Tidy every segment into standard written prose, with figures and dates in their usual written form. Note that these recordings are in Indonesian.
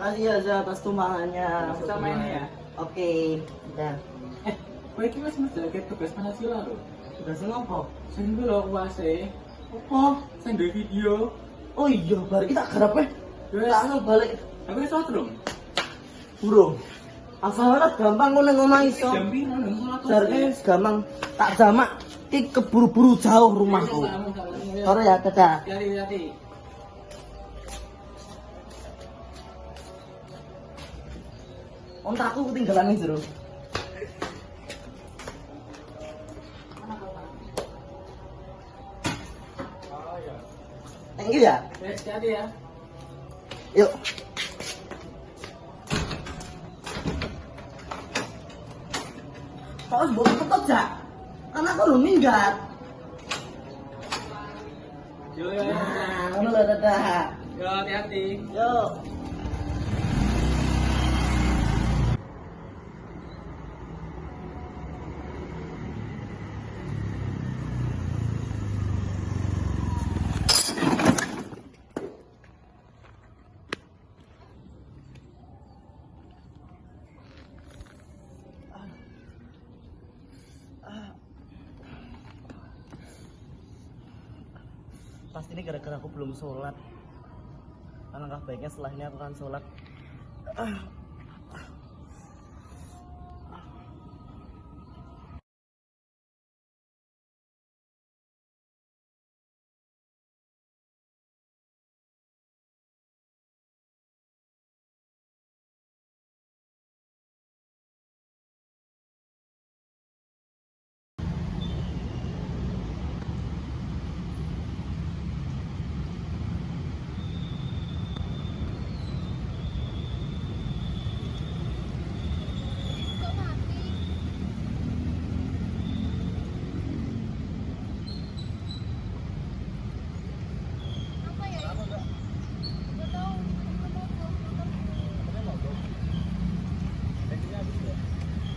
Makasih ya Za atas tumpangannya. Sama ini ya. Oke, udah. Kowe iki wis mesti kayak tugas Pancasila lho. Udah sing ngopo? Sing ku lho kuase, Apa? sing duwe video. Oh iya, bar kita garap Wes. Tak balik. Aku wis satrung. Burung. Asalnya gampang kok nang omah iso. Jam piro nang salat? Jarene gampang. Tak jamak iki keburu-buru jauh rumahku. Sore ya, dadah. Hati-hati. Ontakku ketinggalan ning jero. Thank you ya. Wes, hati ya. Yuk. Kau harus bawa petot ya? Karena aku belum minggat. Yo. Nah, ngono lho dadah. Yo, hati-hati. Yuk. Pasti ini gara-gara aku belum sholat. Alangkah baiknya setelah ini aku akan sholat. Kok mati? Apa ya? Nggak tahu.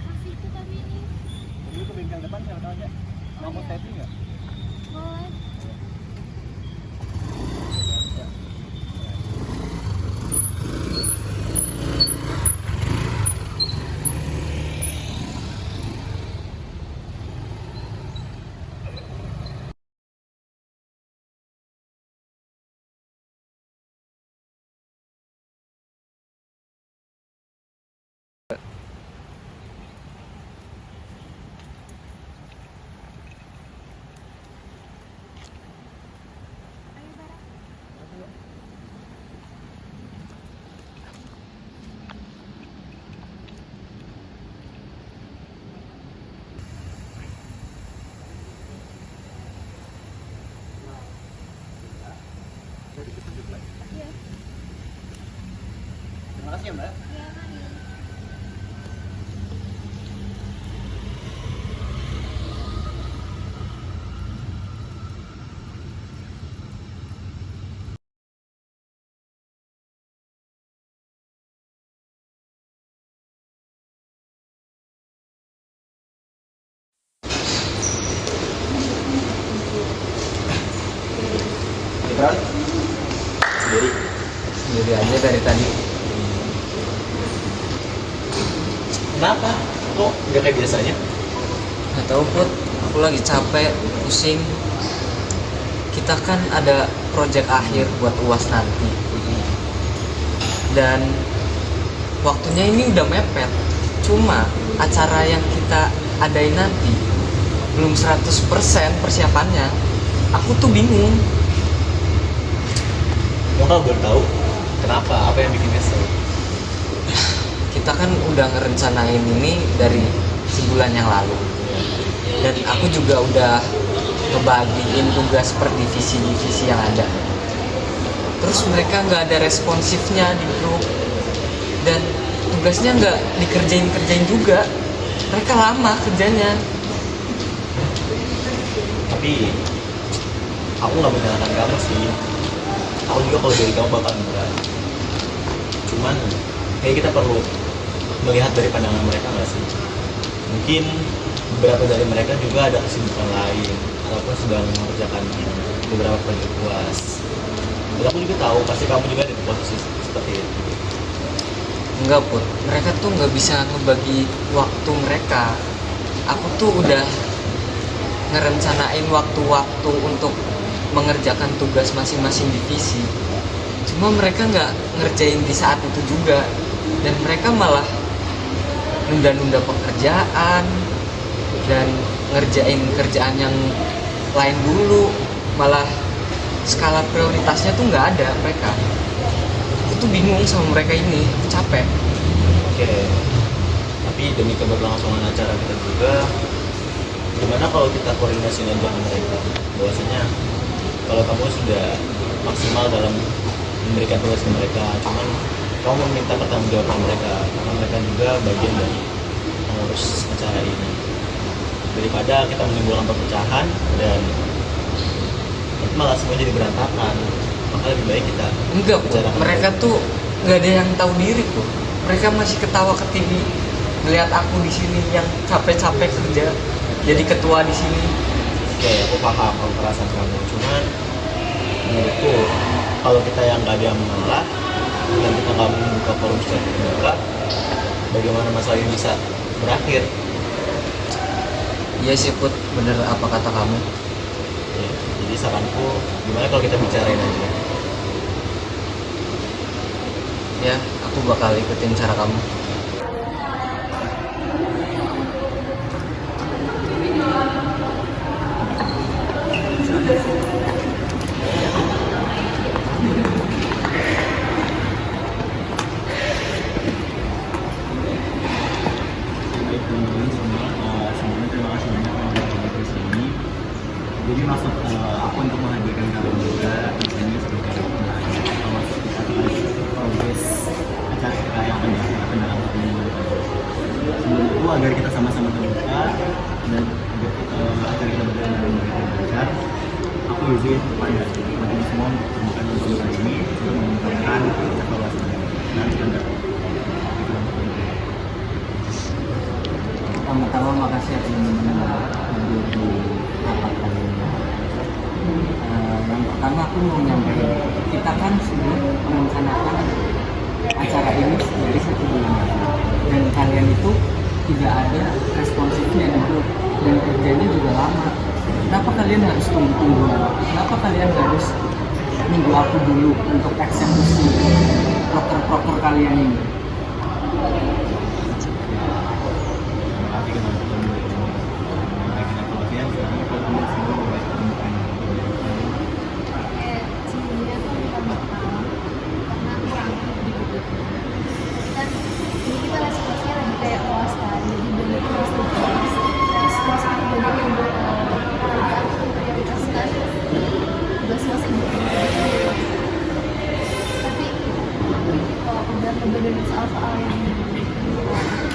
Masih itu tadi ini. Dulu ke bengkel depan saya tahu aja. Mau tapping enggak? Boleh. Ayo bareng. Iya. Terima kasih ya, Mbak. Iya, mari. Ibran sendiri aja dari tadi. Kenapa? Kok nggak kayak biasanya? Nggak tahu Put, aku lagi capek, pusing. Kita kan ada proyek akhir buat UAS nanti, dan waktunya ini udah mepet. Cuma acara yang kita adain nanti belum 100% persiapannya. Aku tuh bingung. Mau kalau belum tahu kenapa? Apa yang bikin kesel? Kita kan udah ngerencanain ini dari sebulan yang lalu, dan aku juga udah ngebagiin tugas per divisi-divisi yang ada. Terus mereka nggak ada responsifnya di grup, dan tugasnya nggak dikerjain juga. Mereka lama kerjanya. Tapi aku nggak menyalahkan kamu sih. Aku juga kalau dari kamu bakal berat. Cuman kayak kita perlu melihat dari pandangan mereka nggak sih? Mungkin beberapa dari mereka juga ada kesibukan lain ataupun sedang mengerjakan beberapa proyek UAS. Dan aku juga tahu pasti kamu juga ada di posisi seperti itu. Enggak Put, mereka tuh nggak bisa ngebagi waktu mereka. Aku tuh udah ngerencanain waktu-waktu untuk mengerjakan tugas masing-masing divisi. Cuma mereka nggak ngerjain di saat itu juga, dan mereka malah nunda-nunda pekerjaan dan ngerjain kerjaan yang lain dulu. Malah skala prioritasnya tuh nggak ada mereka. Aku tuh bingung sama mereka ini, aku capek. Oke, tapi demi keberlangsungan acara kita juga, gimana kalau kita koordinasi aja sama mereka, bahwasanya kalau kamu sudah maksimal dalam memberikan tugas ke mereka, cuman kamu meminta pertanggungjawaban mereka, karena mereka juga bagian dari pengurus acara ini. Daripada kita menimbulkan perpecahan dan malah semua jadi berantakan, maka lebih baik kita Enggak Put, bicarakan mereka baik. tuh nggak ada yang tahu diri Put. Mereka masih ketawa ke TV melihat aku di sini yang capek-capek kerja jadi ketua di sini. Oke, aku paham perasaan kamu, cuman menurutku kalau kita yang nggak ada yang mengalah dan kita nggak membuka forum secara terbuka, bagaimana masalah ini bisa berakhir? Iya sih Put, bener apa kata kamu. Ya, jadi saranku, gimana kalau kita bicarain aja? Ya, aku bakal ikutin cara kamu. Baik teman-teman semua, sebelumnya terima kasih banyak yang sudah hadir di sini. Jadi maksud aku untuk menghadirkan kalian juga di sini sebagai masuk kita progres acara kita yang akan dilaksanakan dalam satu minggu depan. Sebelum itu agar kita sama-sama terbuka dan agar acara kita berjalan dengan baik dan lancar, aku izin kepada teman-teman semua untuk terbuka nonton kali ini untuk menyampaikan evaluasi dan standar. Pertama-tama makasih ya teman-teman yang hadir di rapat kali ini. Yang pertama aku mau menyampaikan, kita kan sudah merencanakan acara ini dari 1 bulan lalu, dan kalian itu tidak ada responsifnya dulu, dan kerjanya juga lama. Kenapa kalian harus tunggu-tunggu? Kenapa kalian harus nunggu aku dulu untuk eksekusi proker-proker kalian ini? Terima kasih teman-teman menyampaikan evaluasinya. Sekarang kita tunggu semua mulai pertemuan. Kayak sebelumnya aku minta maaf karena aku sangat dibutuhkan. Dan ini kita responnya lagi kayak uas kan, jadi bener terus terus. Terus uas aku bener yang kerjaan aku prioritaskan tugas-tugas individu. Tapi kalau udah ngebenerin soal-soal yang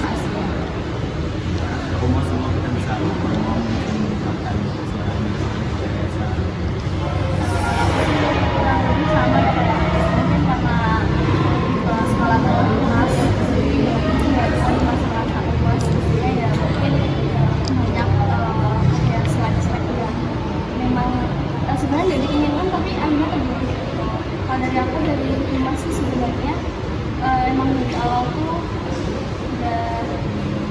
asli. Aku mau semua kita bisa ngomong dan mengucapkan suara ini biasa. Kurang lebih sama ya, mungkin karena skala prioritas jadi ya kalau masalah satu kelas ya ya mungkin banyak ya selek-selek yang memang sebenarnya nggak diinginkan tapi akhirnya terjadi. Kalau dari aku dari rumah sih sebenarnya emang dari awal tuh udah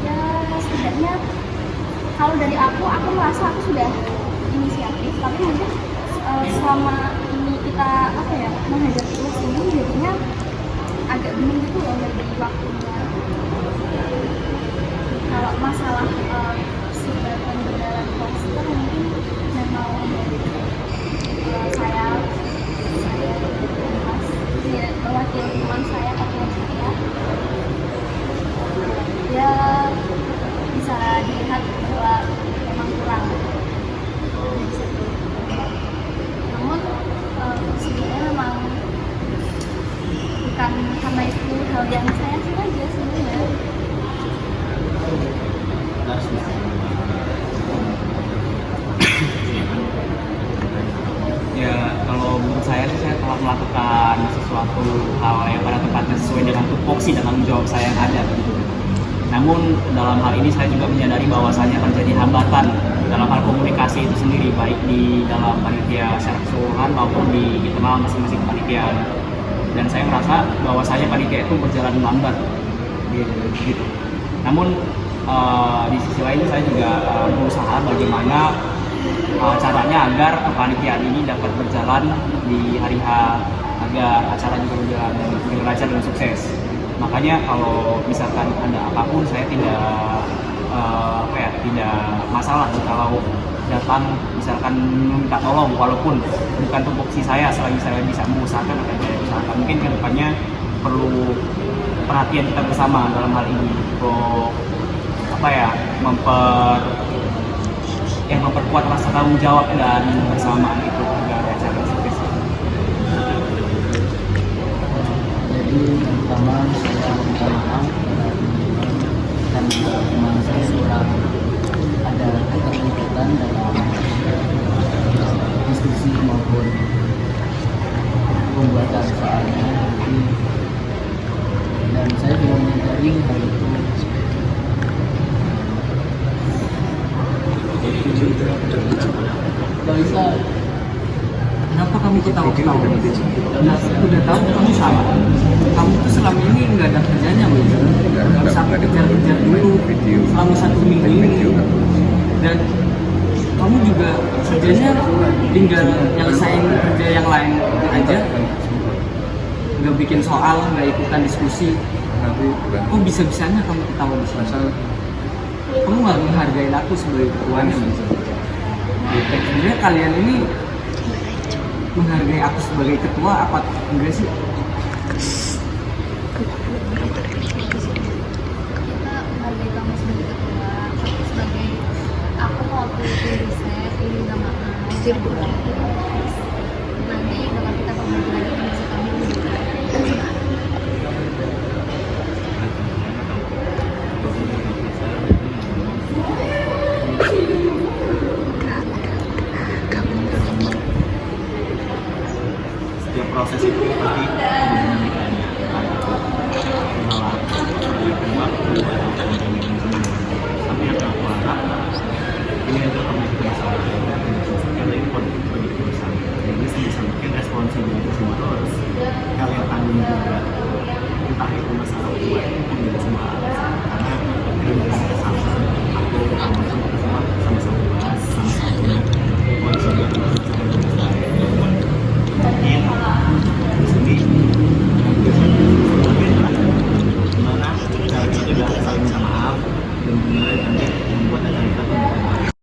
ya setidaknya kalau dari aku merasa aku sudah inisiatif, tapi mungkin selama ini kita apa ya menghadapi kelas ini jadinya agak bingung gitu loh dari waktunya. Kalau masalah seberapa beneran poster mungkin memang saya ya mewakili teman saya atau saya ya bisa dilihat bahwa memang kurang. Namun sebenarnya memang bukan karena itu hal yang saya sengaja sebenarnya. Kita harus bisa ya kalau menurut saya sih saya telah melakukan sesuatu hal yang pada tempatnya sesuai dengan tupoksi dan tanggung jawab saya yang ada begitu. Namun dalam hal ini saya juga menyadari bahwasannya terjadi hambatan dalam hal komunikasi itu sendiri, baik di dalam panitia secara keseluruhan maupun di internal masing-masing panitia. Dan saya merasa bahwasanya panitia itu berjalan lambat gitu. Namun di sisi lain saya juga berusaha bagaimana caranya agar kepanitiaan ini dapat berjalan di hari H, agar acara juga lancar dan sukses. Makanya kalau misalkan ada apapun, saya tidak tidak masalah kalau datang misalkan meminta tolong, walaupun bukan tupoksi saya, selagi saya bisa mengusahakan akan saya usahakan. Mungkin kedepannya perlu perhatian kita bersama dalam hal ini untuk memperkuat rasa tanggung jawab dan bersama itu agar acara sukses. Jadi yang pertama saya minta maaf karena memang saya kurang ada keterlibatan dalam diskusi maupun pembuatan soalnya, dan saya juga menyadari hal itu. Kalisa, kenapa kamu ketawa-ketawa? Udah tahu kamu salah. Kamu tuh selama ini nggak ada kerjanya, nggak bisa kejar-kejar dulu selama 1 minggu ini. Dan kamu juga kerjanya tinggal nyelesain kerja yang lain aja, nggak bikin soal, nggak ikutan diskusi. Kok bisa-bisanya kamu ketawa di sini? Kamu nggak menghargai aku sebagai ketuanya. Sebenarnya kalian ini menghargai aku sebagai ketua apa enggak sih? Kita menghargai kamu sebagai ketua, tapi sebagai aku waktu itu riset ini minta maaf. Nanti bakal kita kembali lagi ke masa kami juga. Setiap proses itu pasti ada dinamikanya. Tapi yang aku harap ini adalah komunikasi masalah karena ini konflik bersama. Jadi sebisa mungkin responsibilitas semua itu harus kalian tanggung juga. Entah itu masalah buat menjadi semua alasan, karena ini menjadi sama. Aku kamu semua sama-sama bahas, sama-sama buat juga mungkin di sini gimana cara kita juga saling minta maaf dan kemudian nanti membuat acara kita lebih baik.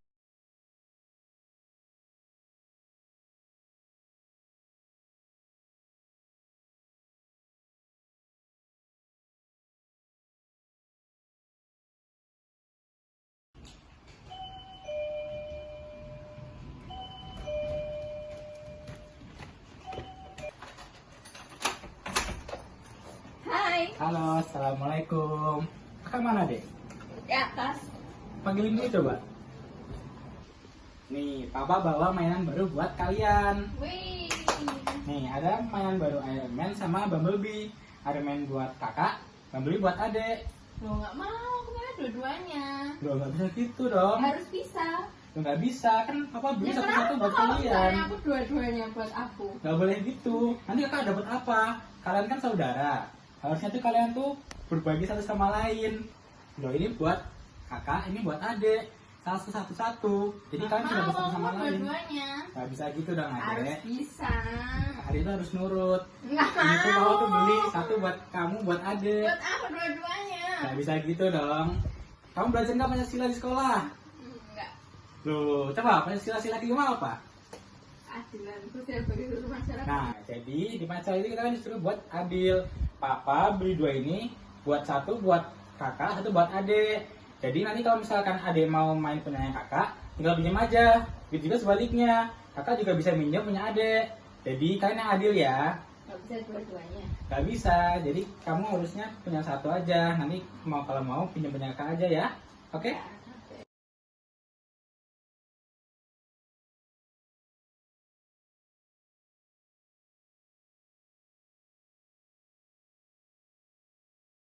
Hai, Halo, assalamualaikum. Kakak mana deh? di atas. Panggilin dulu coba. Nih, Papa bawa mainan baru buat kalian. Wih, Nih, ada mainan baru Iron Man sama Bumblebee. Iron Man buat kakak, Bumblebee buat adek. lo nggak mau, aku mau dua-duanya. Loh, nggak bisa gitu dong. Harus bisa. Loh, nggak bisa, kan Papa beli Ya satu-satu kenapa buat kalau kalian. misalnya aku dua-duanya buat aku? Nggak boleh gitu. Nanti kakak dapat apa? Kalian kan saudara. Harusnya tuh kalian tuh berbagi satu sama lain. Loh, ini buat kakak, ini buat adek. Satu-satu. Jadi Nggak kalian sudah mau, bersama aku sama mau lain. dua-duanya. Nggak bisa gitu dong Harus adek. bisa. Adek itu harus nurut. Nggak Itu mau. mau tuh beli satu buat kamu, buat adek. Buat aku dua-duanya. Nggak bisa gitu dong. Kamu belajar nggak Pancasila di sekolah? Enggak. Loh, coba Pancasila sila kelima apa? Adilan itu saya bagi seluruh masyarakat. Nah, jadi di Pancasila itu kita kan disuruh buat adil. Papa beli 2 ini, buat satu buat kakak, satu buat adek. Jadi nanti kalau misalkan adek mau main punyanya kakak, tinggal pinjam aja. Begitu juga sebaliknya, kakak juga bisa minjem punya adek. Jadi kalian yang adil ya. Nggak bisa dua-duanya. Gak bisa, jadi kamu harusnya punya satu aja. Nanti kalau mau pinjam punya kakak aja ya. Oke?